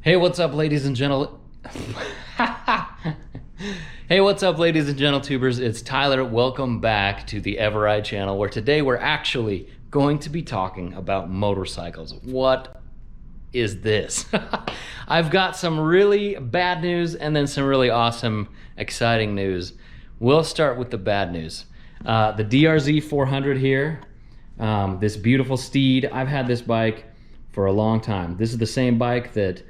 Hey, what's up, ladies and gentle... Hey, what's up, ladies and gentle tubers? It's Tyler. Welcome back to the eveRide channel, where today we're actually going to be talking about motorcycles. What is this? I've got some really bad news and then some really awesome, exciting news. We'll start with the bad news. The DRZ 400 here, this beautiful steed. I've had this bike for a long time. This is the same bike that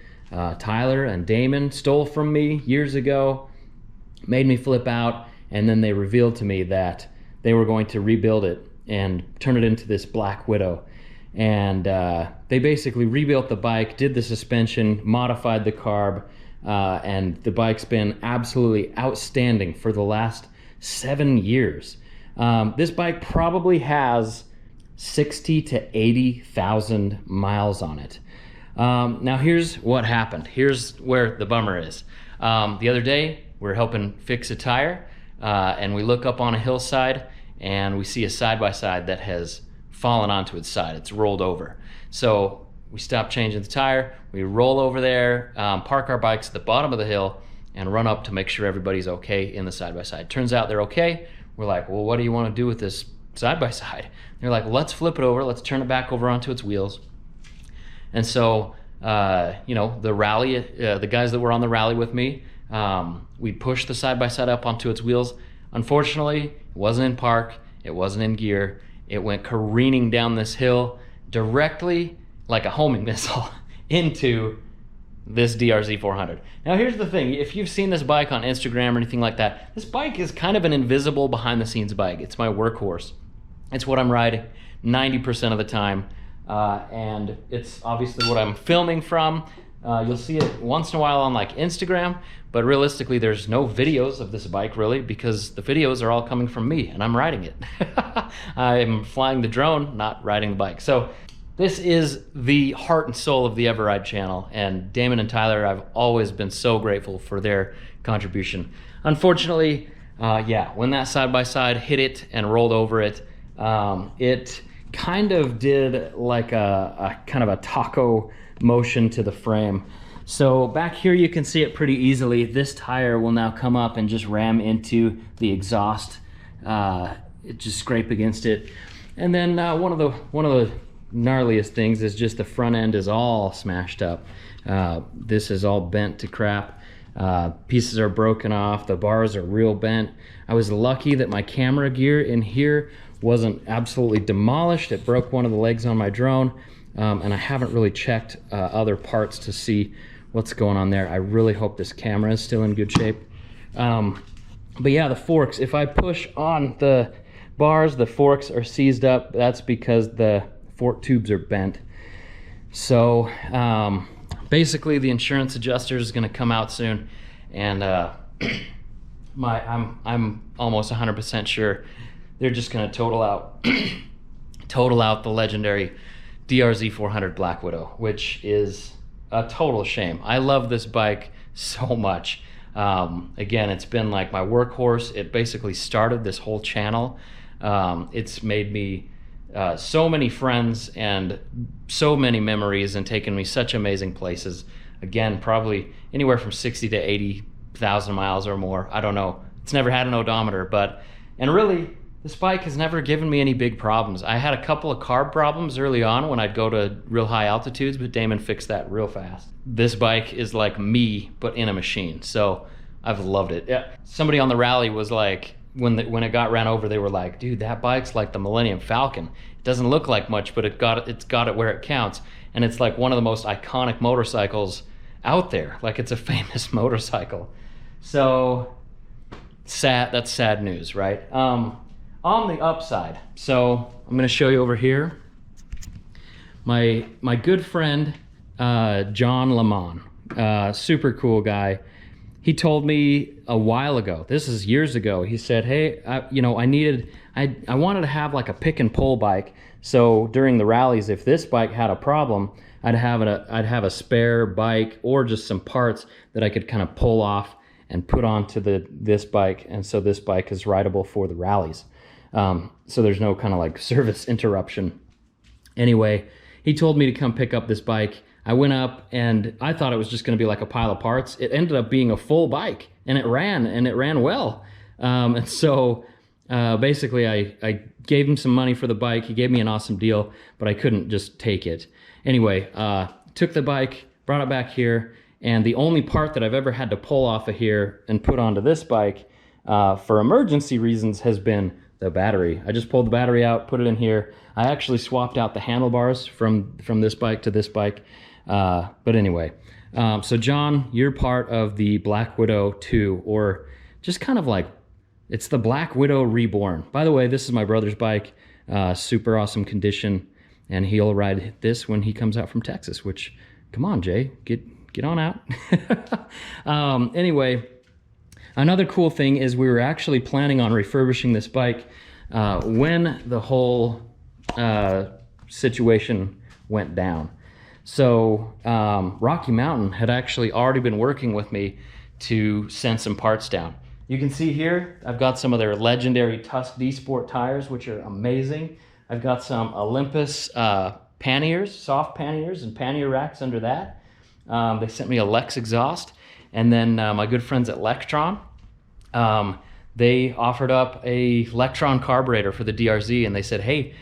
Tyler and Damon stole from me years ago, made me flip out, and then they revealed to me that they were going to rebuild it and turn it into this Black Widow. And they basically rebuilt the bike, did the suspension, modified the carb, and the bike's been absolutely outstanding for the last 7 years. This bike probably has 60 to 80,000 miles on it. Now here's what happened. Here's where the bummer is. The other day, we're helping fix a tire, and we look up on a hillside and we see a side-by-side that has fallen onto its side. It's rolled over. So we stop changing the tire, we roll over there, park our bikes at the bottom of the hill, and run up to make sure everybody's okay in the side-by-side. Turns out they're okay. We're like, well, what do you want to do with this side-by-side? They're like, let's flip it over, let's turn it back over onto its wheels. And so, you know, the rally, the guys that were on the rally with me, we pushed the side-by-side up onto its wheels. Unfortunately, it wasn't in park, it wasn't in gear. It went careening down this hill directly, like a homing missile, into this DRZ 400. Now here's the thing, if you've seen this bike on Instagram or anything like that, this bike is kind of an invisible behind-the-scenes bike. It's my workhorse. It's what I'm riding 90% of the time. And it's obviously what I'm filming from. You'll see it once in a while on like Instagram, but realistically there's no videos of this bike really, because the videos are all coming from me and I'm riding it. I'm flying the drone, not riding the bike. So this is the heart and soul of the eveRide channel, and Damon and Tyler, I've always been so grateful for their contribution. Unfortunately, yeah, when that side-by-side hit it and rolled over it, it kind of did like a kind of a taco motion to the frame. So back here you can see it pretty easily. This tire will now come up and just ram into the exhaust, it just scrape against it. And then one of the gnarliest things is just the front end is all smashed up. This is all bent to crap. Pieces are broken off, the bars are real bent. I was lucky that my camera gear in here wasn't absolutely demolished. It broke one of the legs on my drone, and I haven't really checked other parts to see what's going on there. I really hope this camera is still in good shape. But yeah, the forks, if I push on the bars, the forks are seized up. That's because the fork tubes are bent. So basically the insurance adjuster is gonna come out soon, and I'm almost 100% sure they're just gonna total out the legendary DRZ 400 Black Widow, which is a total shame. I love this bike so much. Again, it's been like my workhorse. It basically started this whole channel. It's made me so many friends and so many memories, and taken me such amazing places. Again, probably anywhere from 60 to 80,000 miles or more. I don't know. It's never had an odometer, but, and really, this bike has never given me any big problems. I had a couple of carb problems early on when I'd go to real high altitudes, but Damon fixed that real fast. This bike is like me, but in a machine. So I've loved it. Yeah. Somebody on the rally was like, when it got ran over, they were like, dude, that bike's like the Millennium Falcon. It doesn't look like much, but it's got it where it counts. And it's like one of the most iconic motorcycles out there. Like, it's a famous motorcycle. So sad, that's sad news, right? On the upside, so I'm gonna show you over here. My good friend, John Lamont, super cool guy. He told me a while ago, this is years ago, he said, hey, you know, I wanted to have like a pick and pull bike. So during the rallies, if this bike had a problem, I'd have a spare bike or just some parts that I could kind of pull off and put onto this bike. And so this bike is rideable for the rallies. So there's no kind of like service interruption. Anyway, he told me to come pick up this bike. I went up and I thought it was just going to be like a pile of parts. It ended up being a full bike, and it ran well. And so basically I gave him some money for the bike. He gave me an awesome deal, but I couldn't just take it. Anyway, took the bike, brought it back here, and the only part that I've ever had to pull off of here and put onto this bike for emergency reasons has been the battery. I just pulled the battery out, put it in here. I actually swapped out the handlebars from this bike to this bike. But anyway, so John, you're part of the Black Widow 2, or just kind of like, it's the Black Widow Reborn. By the way, this is my brother's bike, super awesome condition, and he'll ride this when he comes out from Texas, which, come on, Jay, get on out. Anyway, another cool thing is we were actually planning on refurbishing this bike when the whole situation went down. So Rocky Mountain had actually already been working with me to send some parts down. You can see here, I've got some of their legendary Tusk D Sport tires, which are amazing. I've got some Olympus panniers, soft panniers, and pannier racks under that. They sent me a Lex exhaust. And then my good friends at Lectron, they offered up a Lectron carburetor for the DRZ, and they said, hey,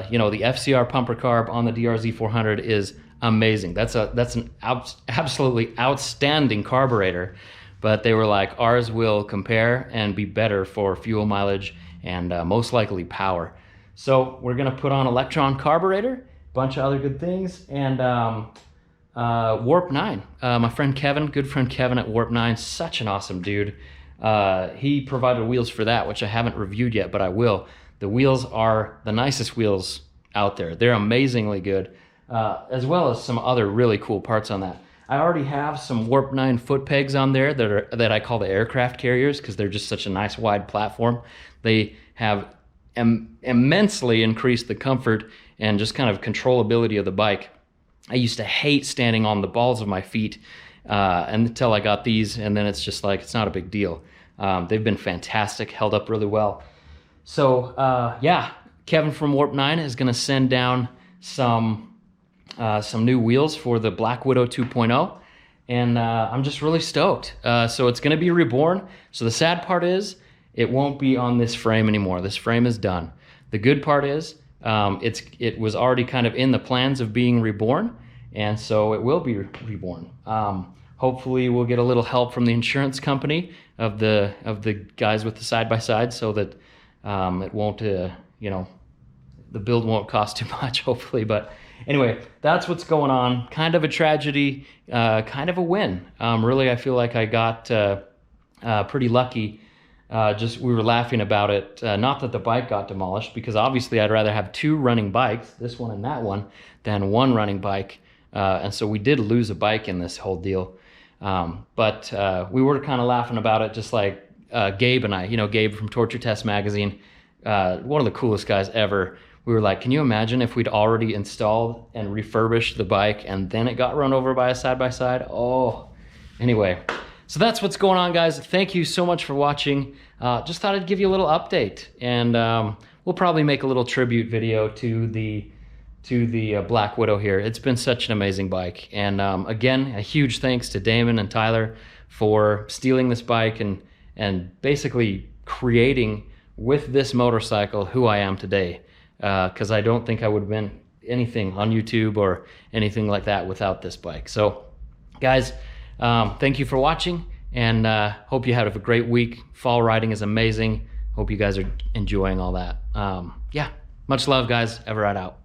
you know, the FCR pumper carb on the DRZ 400 is amazing. That's an absolutely outstanding carburetor. But they were like, ours will compare and be better for fuel mileage and most likely power. So we're gonna put on Electron carburetor, bunch of other good things, and Warp 9. My friend Kevin, good friend Kevin at Warp 9, such an awesome dude. He provided wheels for that, which I haven't reviewed yet, but I will. The wheels are the nicest wheels out there. They're amazingly good, as well as some other really cool parts on that. I already have some Warp 9 foot pegs on there that I call the aircraft carriers, because they're just such a nice wide platform. They have immensely increased the comfort and just kind of controllability of the bike. I used to hate standing on the balls of my feet until I got these, and then it's just like, it's not a big deal. They've been fantastic, held up really well. So yeah, Kevin from Warp 9 is gonna send down some new wheels for the Black Widow 2.0, and I'm just really stoked. So it's gonna be reborn. So the sad part is, it won't be on this frame anymore. This frame is done. The good part is, it was already kind of in the plans of being reborn, and so it will be reborn. Hopefully we'll get a little help from the insurance company of the guys with the side-by-side, so that it won't, you know, the build won't cost too much, hopefully. But anyway, that's what's going on. Kind of a tragedy, kind of a win. Really, I feel like I got pretty lucky. We were laughing about it. Not that the bike got demolished, because obviously I'd rather have two running bikes, this one and that one, than one running bike. And so we did lose a bike in this whole deal. But we were kind of laughing about it, just like Gabe and I, you know, Gabe from Torture Test Magazine, one of the coolest guys ever. We were like, can you imagine if we'd already installed and refurbished the bike and then it got run over by a side-by-side? Oh, anyway. So that's what's going on, guys. Thank you so much for watching. Just thought I'd give you a little update, and we'll probably make a little tribute video to the Black Widow here. It's been such an amazing bike, and again, a huge thanks to Damon and Tyler for stealing this bike and basically creating with this motorcycle who I am today. Because I don't think I would have been anything on YouTube or anything like that without this bike. So, guys, thank you for watching, and hope you had a great week. Fall riding is amazing. Hope you guys are enjoying all that. Yeah, much love, guys. eveRide out.